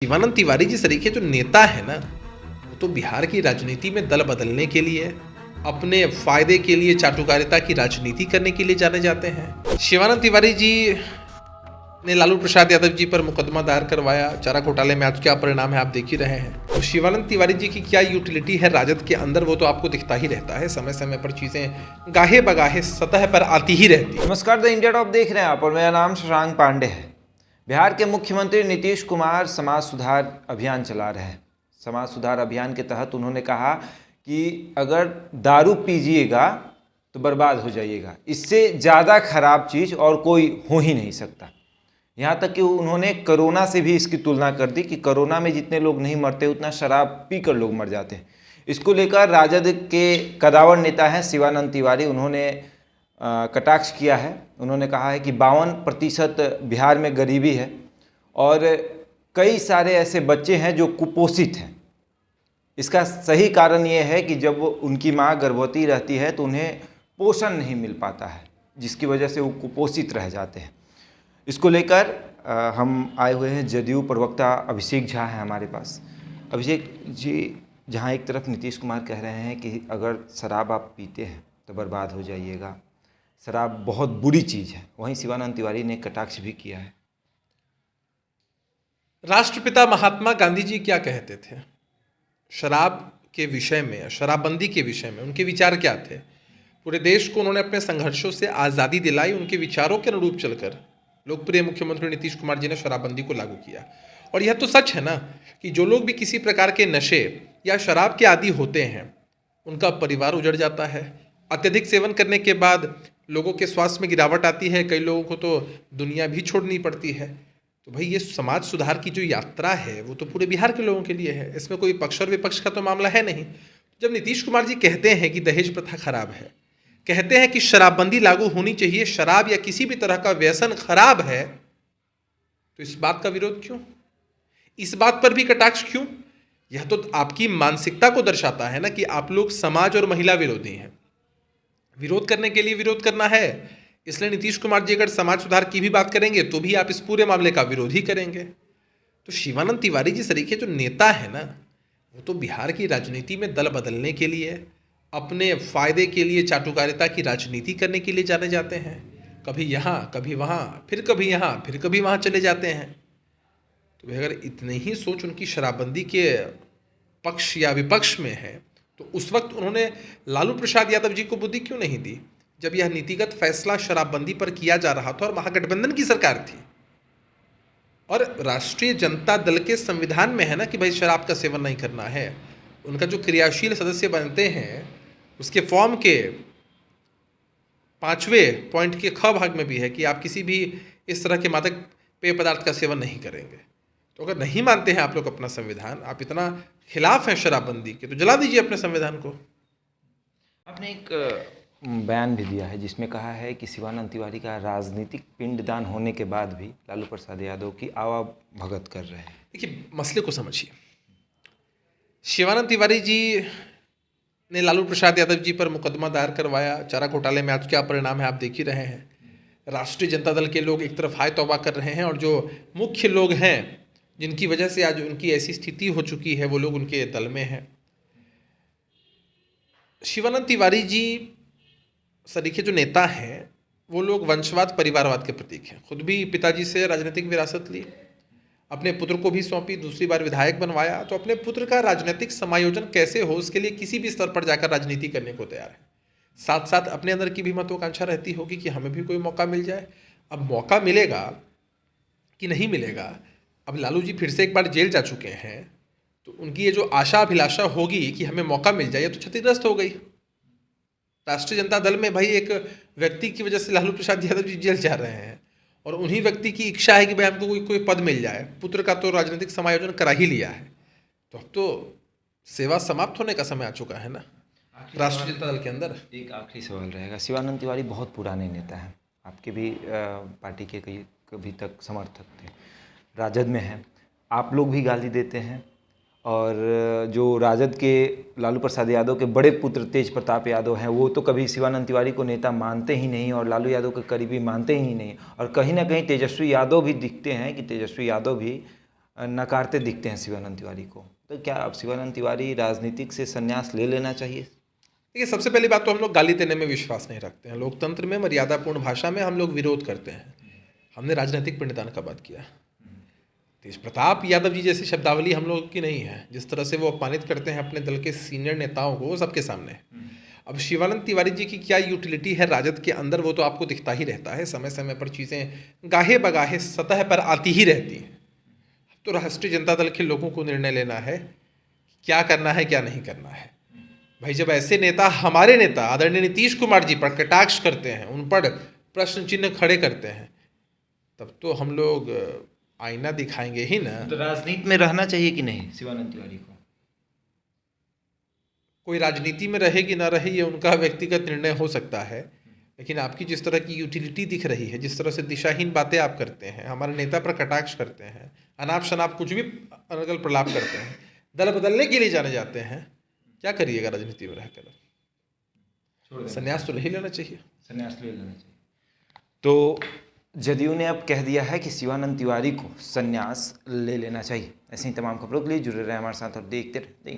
शिवानंद तिवारी जिस तरीके जो नेता है ना, वो तो बिहार की राजनीति में दल बदलने के लिए, अपने फायदे के लिए चाटुकारिता की राजनीति करने के लिए जाने जाते हैं। शिवानंद तिवारी जी ने लालू प्रसाद यादव जी पर मुकदमा दायर करवाया। चारा घोटाले में आज क्या परिणाम है आप देख ही रहे हैं। तो शिवानंद तिवारी जी की क्या यूटिलिटी है राजद के अंदर, वो तो आपको दिखता ही रहता है। समय समय पर चीजें गाहे बगाहे सतह पर आती ही रहती है। नमस्कार, द इंडिया टॉप देख रहे हैं आप और मेरा नाम शशांक पांडे है। बिहार के मुख्यमंत्री नीतीश कुमार समाज सुधार अभियान चला रहे हैं। समाज सुधार अभियान के तहत उन्होंने कहा कि अगर दारू पीजिएगा तो बर्बाद हो जाइएगा, इससे ज़्यादा खराब चीज़ और कोई हो ही नहीं सकता। यहाँ तक कि उन्होंने कोरोना से भी इसकी तुलना कर दी कि कोरोना में जितने लोग नहीं मरते उतना शराब पीकर लोग मर जाते हैं। इसको लेकर राजद के कदावर नेता हैं शिवानंद तिवारी, उन्होंने कटाक्ष किया है। उन्होंने कहा है कि 52% बिहार में गरीबी है और कई सारे ऐसे बच्चे हैं जो कुपोषित हैं। इसका सही कारण ये है कि जब उनकी माँ गर्भवती रहती है तो उन्हें पोषण नहीं मिल पाता है, जिसकी वजह से वो कुपोषित रह जाते हैं। इसको लेकर हम आए हुए हैं। जदयू प्रवक्ता अभिषेक झा हैं हमारे पास। अभिषेक जी, जहाँ एक तरफ नीतीश कुमार कह रहे हैं कि अगर शराब आप पीते हैं तो बर्बाद हो जाइएगा, शराब बहुत बुरी चीज़ है, वहीं शिवानंद तिवारी ने कटाक्ष भी किया है। राष्ट्रपिता महात्मा गांधी जी क्या कहते थे शराब के विषय में, शराबबंदी के विषय में? उनके विचार क्या थे? पूरे देश को उन्होंने अपने संघर्षों से आज़ादी दिलाई। उनके विचारों के अनुरूप चलकर लोकप्रिय मुख्यमंत्री नीतीश कुमार जी ने शराबबंदी को लागू किया। और यह तो सच है ना कि जो लोग भी किसी प्रकार के नशे या शराब के आदी होते हैं उनका परिवार उजड़ जाता है। अत्यधिक सेवन करने के बाद लोगों के स्वास्थ्य में गिरावट आती है, कई लोगों को तो दुनिया भी छोड़नी पड़ती है। तो भाई ये समाज सुधार की जो यात्रा है वो तो पूरे बिहार के लोगों के लिए है, इसमें कोई पक्ष और विपक्ष का तो मामला है नहीं। जब नीतीश कुमार जी कहते हैं कि दहेज प्रथा खराब है, कहते हैं कि शराबबंदी लागू होनी चाहिए, शराब या किसी भी तरह का व्यसन खराब है, तो इस बात का विरोध क्यों? इस बात पर भी कटाक्ष क्यों? यह तो आपकी मानसिकता को दर्शाता है ना कि आप लोग समाज और महिला विरोधी हैं। विरोध करने के लिए विरोध करना है, इसलिए नीतीश कुमार जी अगर समाज सुधार की भी बात करेंगे तो भी आप इस पूरे मामले का विरोध ही करेंगे। तो शिवानंद तिवारी जिस तरीके जो नेता है ना, वो तो बिहार की राजनीति में दल बदलने के लिए, अपने फायदे के लिए चाटुकारिता की राजनीति करने के लिए जाने जाते हैं। कभी यहाँ कभी वहाँ, फिर कभी यहाँ फिर कभी वहाँ चले जाते हैं। तो अगर इतनी ही सोच उनकी शराबबंदी के पक्ष या विपक्ष में है तो उस वक्त उन्होंने लालू प्रसाद यादव जी को बुद्धि क्यों नहीं दी, जब यह नीतिगत फैसला शराबबंदी पर किया जा रहा था और महागठबंधन की सरकार थी और राष्ट्रीय जनता दल के संविधान में है ना कि भाई शराब का सेवन नहीं करना है। उनका जो क्रियाशील सदस्य बनते हैं उसके फॉर्म के 5वें पॉइंट के ख भाग में भी है कि आप किसी भी इस तरह के मादक पेय पदार्थ का सेवन नहीं करेंगे। तो अगर नहीं मानते हैं आप लोग अपना संविधान, आप इतना खिलाफ हैं शराबबंदी के, तो जला दीजिए अपने संविधान को। आपने एक बयान भी दिया है जिसमें कहा है कि शिवानंद तिवारी का राजनीतिक पिंडदान होने के बाद भी लालू प्रसाद यादव की आवाभगत कर रहे हैं। देखिए मसले को समझिए। शिवानंद तिवारी जी ने लालू प्रसाद यादव जी पर मुकदमा दायर करवाया। चारा घोटाले में आज क्या परिणाम है आप देख ही रहे हैं। राष्ट्रीय जनता दल के लोग एक तरफ हाय तौबा कर रहे हैं और जो मुख्य लोग हैं जिनकी वजह से आज उनकी ऐसी स्थिति हो चुकी है वो लोग उनके दल में हैं। शिवानंद तिवारी जी सरीखे जो नेता हैं वो लोग वंशवाद परिवारवाद के प्रतीक हैं। खुद भी पिताजी से राजनीतिक विरासत ली, अपने पुत्र को भी सौंपी, दूसरी बार विधायक बनवाया। तो अपने पुत्र का राजनीतिक समायोजन कैसे हो उसके लिए किसी भी स्तर पर जाकर राजनीति करने को तैयार है। साथ साथ अपने अंदर की भी महत्वाकांक्षा रहती होगी कि हमें भी कोई मौका मिल जाए। अब मौका मिलेगा कि नहीं मिलेगा, अब लालू जी फिर से एक बार जेल जा चुके हैं तो उनकी ये जो आशा अभिलाषा होगी कि हमें मौका मिल जाए, तो क्षतिग्रस्त हो गई। राष्ट्रीय जनता दल में भाई एक व्यक्ति की वजह से लालू प्रसाद यादव जी जेल जा रहे हैं और उन्हीं व्यक्ति की इच्छा है कि भाई हमको कोई पद मिल जाए। पुत्र का तो राजनीतिक समायोजन करा ही लिया है, तो अब तो सेवा समाप्त होने का समय आ चुका है ना राष्ट्रीय जनता दल के अंदर। एक आखिरी सवाल रहेगा। शिवानंद तिवारी बहुत पुराने नेता हैं, आपके भी पार्टी के कभी तक समर्थक थे, राजद में हैं, आप लोग भी गाली देते हैं और जो राजद के लालू प्रसाद यादव के बड़े पुत्र तेज प्रताप यादव हैं वो तो कभी शिवानंद तिवारी को नेता मानते ही नहीं और लालू यादव के करीबी मानते ही नहीं। और कहीं ना कहीं तेजस्वी यादव भी दिखते हैं कि तेजस्वी यादव भी नकारते दिखते हैं शिवानंद तिवारी को। तो क्या अब शिवानंद तिवारी राजनीतिक से संन्यास ले लेना चाहिए? देखिए, सबसे पहली बात तो हम लोग गाली देने में विश्वास नहीं रखते हैं। लोकतंत्र में मर्यादापूर्ण भाषा में हम लोग विरोध करते हैं। हमने राजनीतिक पिंडदान का बात किया। तेज प्रताप यादव जी जैसी शब्दावली हम लोग की नहीं है। जिस तरह से वो अपमानित करते हैं अपने दल के सीनियर नेताओं को, वो सबके सामने। अब शिवानंद तिवारी जी की क्या यूटिलिटी है राजद के अंदर, वो तो आपको दिखता ही रहता है। समय समय पर चीज़ें गाहे बगाहे सतह पर आती ही रहती हैं। तो राष्ट्रीय जनता दल के लोगों को निर्णय लेना है क्या करना है क्या नहीं करना है। भाई, जब ऐसे नेता, हमारे नेता आदरणीय नीतीश कुमार जी पर कटाक्ष करते हैं, उन पर प्रश्न चिन्ह खड़े करते हैं, तब तो हम लोग आईना दिखाएंगे ही ना। तो राजनीति में रहना चाहिए कि नहीं शिवानंद तिवारी को? कोई राजनीति में रहे कि ना रहे ये उनका व्यक्तिगत निर्णय हो सकता है, लेकिन आपकी जिस तरह की यूटिलिटी दिख रही है, जिस तरह से दिशाहीन बातें आप करते हैं, हमारे नेता पर कटाक्ष करते हैं, अनाप शनाप कुछ भी अनर्गल प्रलाप करते हैं, दल बदलने के लिए जाने जाते हैं, क्या करिएगा राजनीति में रहकर? संन्यास तो नहीं लेना चाहिए। संन्यास ले लेना चाहिए। तो जदयू ने अब कह दिया है कि शिवानंद तिवारी को संन्यास ले लेना चाहिए। ऐसी ही तमाम खबरों के लिए जुड़े रहे हमारे साथ और देखते रहे।